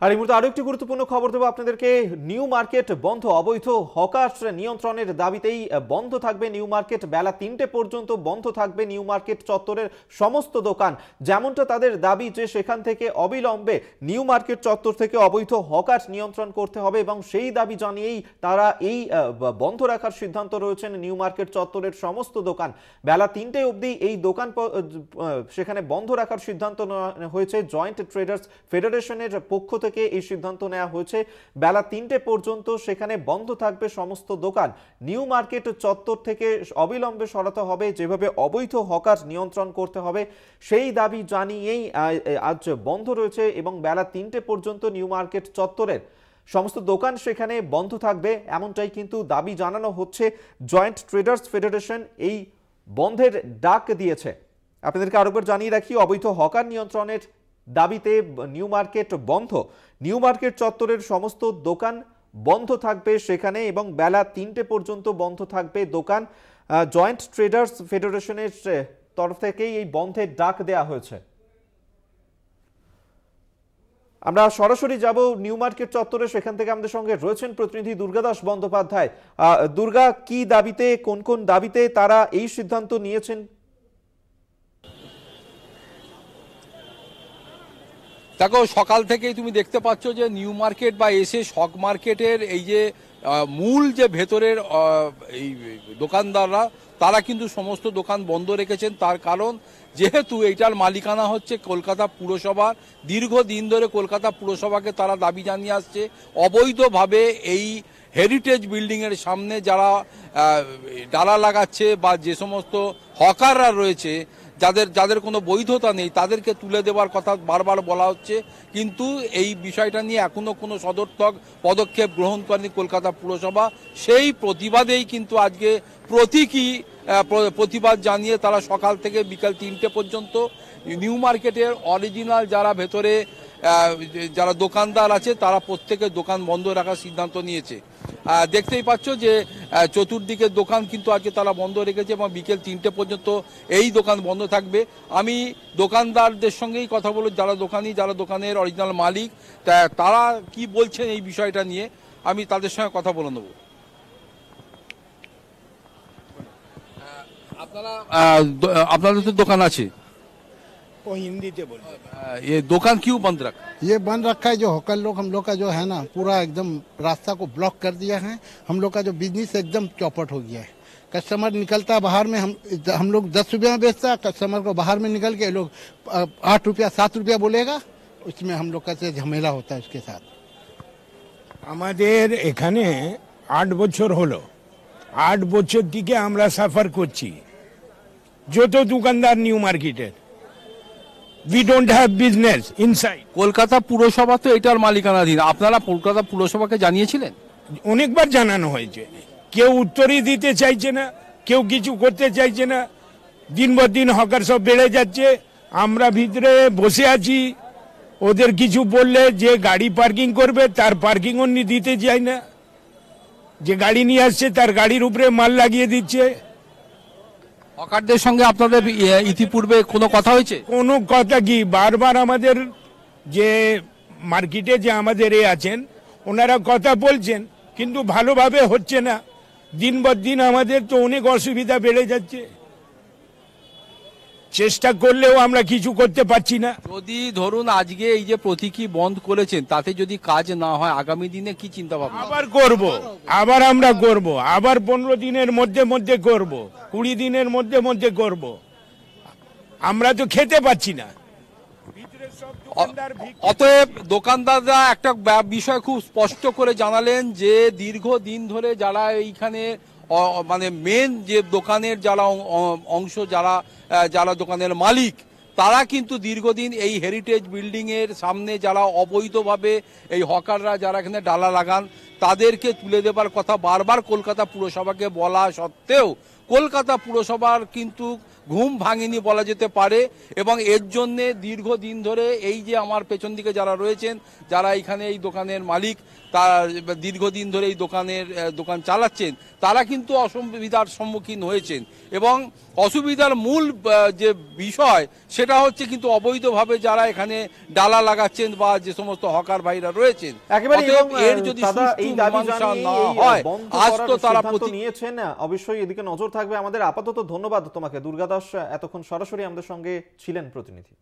আর এই মুহূর্তে আরো একটি গুরুত্বপূর্ণ খবর দেবো আপনাদেরকে। নিউ মার্কেট বন্ধ, অবৈধ হকার নিয়ন্ত্রণের দাবিতেই বন্ধ থাকবে নিউ মার্কেট। বেলা ৩টে পর্যন্ত বন্ধ থাকবে নিউ মার্কেট চত্বরের সমস্ত দোকান। যেমনটা তাদের দাবি যে সেখান থেকে অবিলম্বে নিউ মার্কেট চত্বর থেকে অবৈধ হকার নিয়ন্ত্রণ করতে হবে, এবং সেই দাবি জানিয়েই তারা এই বন্ধ রাখার সিদ্ধান্ত রয়েছেন নিউ মার্কেট চত্বরের সমস্ত দোকান। বেলা ৩টে অবধি এই দোকান সেখানে বন্ধ রাখার সিদ্ধান্ত হয়েছে। জয়েন্ট ট্রেডার্স ফেডারেশনের পক্ষ থেকে এই সিদ্ধান্ত নেওয়া হয়েছে। বেলা ৩টে পর্যন্ত সেখানে বন্ধ থাকবে সমস্ত দোকান। নিউ মার্কেট চত্বর থেকে অবিলম্বে সরাতে হবে, যেভাবে অবৈধ হকার নিয়ন্ত্রণ করতে হবে সেই দাবি জানিয়েই আজ বন্ধ রয়েছে। এবং বেলা ৩টে পর্যন্ত নিউ মার্কেট চত্বরের সমস্ত দোকান সেখানে বন্ধ থাকবে, এমনটাই কিন্তু দাবি জানানো হচ্ছে। জয়েন্ট ট্রেডার্স ফেডারেশন এই বন্ধের ডাক দিয়েছে। আপনাদেরকে আরেকবার জানিয়ে রাখি, অবৈধ হকার নিয়ন্ত্রণের দাবিতে নিউ মার্কেট বন্ধ। নিউ মার্কেট চত্বরের সমস্ত দোকান বন্ধ থাকবে সেখানে, এবং বেলা ৩টে পর্যন্ত বন্ধ থাকবে দোকান। জয়েন্ট ট্রেডার্স ফেডারেশনের তরফ থেকেই এই বন্ধের ডাক দেওয়া হয়েছে। আমরা সরাসরি যাব নিউ মার্কেট চত্বরে, সেখান থেকে আমাদের সঙ্গে রয়েছেন প্রতিনিধি দুর্গাদাস বন্দ্যোপাধ্যায়। দুর্গা, কি দাবিতে, কোন কোন দাবিতে তারা এই সিদ্ধান্ত নিয়েছেন? দেখো, সকাল থেকেই তুমি দেখতে পাচ্ছ যে নিউ মার্কেট বা এসে শক মার্কেটের এই যে মূল যে ভেতরের এই দোকানদাররা, তারা কিন্তু সমস্ত দোকান বন্ধ রেখেছেন। তার কারণ, যেহেতু এইটার মালিকানা হচ্ছে কলকাতা পুরসভার। দীর্ঘদিন ধরে কলকাতা পুরসভাকে তারা দাবি জানিয়ে আসছে অবৈধভাবে এই হেরিটেজ বিল্ডিংয়ের সামনে যারা ডালা লাগাচ্ছে বা যে সমস্ত হকাররা রয়েছে, যাদের কোনো বৈধতা নেই, তাদেরকে তুলে দেওয়ার কথা বারবার বলা হচ্ছে। কিন্তু এই বিষয়টা নিয়ে এখনো কোনো সদর্থক পদক্ষেপ গ্রহণ করেনি কলকাতা পুরসভা। সেই প্রতিবাদেই কিন্তু আজকে প্রতিবাদ জানিয়ে তারা সকাল থেকে বিকাল ৩টে পর্যন্ত নিউ মার্কেটের অরিজিনাল যারা ভেতরে যারা দোকানদার আছে, তারা প্রত্যেকের দোকান বন্ধ রাখার সিদ্ধান্ত নিয়েছে। দেখতেই পাচ্ছ যে চতুর্দিকের দোকান কিন্তু আজকে তারা বন্ধ রেখেছে, এবং বিকেল ৩টে পর্যন্ত এই দোকান বন্ধ থাকবে। আমি দোকানদারদের সঙ্গেই কথা বলব, যারা দোকানের অরিজিনাল মালিক, তারা কি বলছেন এই বিষয়টা নিয়ে, আমি তাদের সঙ্গে কথা বলে নেব। আপনাদের তো দোকান আছে, वो हिंदी से बोल। ये दुकान क्यों बंद रखा? ये बंद रखा है, जो होकर लोग हम लोग का जो है ना पूरा एकदम रास्ता को ब्लॉक कर दिया है। हम लोग का जो बिजनेस एकदम चौपट हो गया है। कस्टमर निकलता है बाहर में, हम लोग 10 रुपये में बेचता है, कस्टमर को बाहर में निकल के लोग 8 रुपया 7 रुपया बोलेगा, उसमें हम लोग का झमेला होता है उसके साथ। আমাদের এখানে 8 বছর হলো, 8 বছর থেকে আমরা সাফার করছি। যত দোকানদার নিউ মার্কেটের, we don't have business inside। Kolkata পুরসভা তো এটার মালিকানাধীন। আপনারা কলকাতা পুরসভাকে জানিয়েছিলেন? অনেকবার জানানো হয়েছে, কেউ উত্তরই দিতে চাইছে না, কেউ কিছু করতে চাইছে না। দিন পর দিন হকার সব বেড়ে যাচ্ছে, আমরা ভিতরে বসে আছি। ওদের কিছু বললে যে গাড়ি পার্কিং করবে, তার পার্কিংও দিতে চায় না। যে গাড়ি নিয়ে আসছে তার গাড়ির উপরে মাল লাগিয়ে দিচ্ছে। হকারদের সঙ্গে আপনাদের ইতিপূর্বে কোনো কথা হয়েছে? কোনো কথা কি, বারবার আমাদের যে মার্কেটে যে আমাদের আছেন, ওনারা কথা বলছেন, কিন্তু ভালোভাবে হচ্ছে না। দিন পর দিন আমাদের তো অনেক অসুবিধা বেড়ে যাচ্ছে, চেষ্টা করলেও আমরা কিছু করতে পারছি না। যদি ধরুন আজকে এই যে প্রতীকী বন্ধ করেছেন, তাতে যদি কাজ না হয়, আগামী দিনে কি চিন্তা ভাবনা? আবার করব, আবার আমরা করব, আবার 15 দিনের মধ্যে করব, 20 দিনের মধ্যে করব। আমরা তো খেতে পাচ্ছি না। অতএব দোকানদাররা একটা বিষয় খুব স্পষ্ট করে জানালেন যে দীর্ঘদিন ধরে যারা এইখানে মানে মেন যে দোকানের যারা অংশ, যারা দোকানের মালিক, তারা কিন্তু দীর্ঘদিন এই হেরিটেজ বিল্ডিং এর সামনে যারা অবৈধভাবে এই হকাররা যারা এখানে ডালা লাগান, তাদেরকে তুলে দেবার কথা বারবার কলকাতা পুরসভাকে বলা সত্ত্বেও কলকাতা পুরসভার কিন্তু ঘুম ভাঙেনি বলা যেতে পারে। এবং এর জন্যে দীর্ঘদিন ধরে এই যে আমার পেছন দিকে যারা রয়েছেন, যারা এখানে এই দোকানের মালিক, তারা দীর্ঘদিন ধরে এই দোকান চালাচ্ছেন, তারা কিন্তু অসুবিধার সম্মুখীন হয়েছেন। এবং অসুবিধার মূল যে বিষয় সেটা হচ্ছে কিন্তু অবৈধভাবে যারা এখানে ডালা লাগাচ্ছেন বা যে সমস্ত হকার ভাইরা রয়েছেন, অতএব এর যদি সুষ্ঠু মীমাংসা না হয় আজ তো তারা নিয়েছেন। অবশ্যই এদিকে নজর থাকবে আমাদের। আপাতত ধন্যবাদ তোমাকে দুর্গা দাস, এতক্ষণ সরাসরি আমাদের সঙ্গে ছিলেন প্রতিনিধি।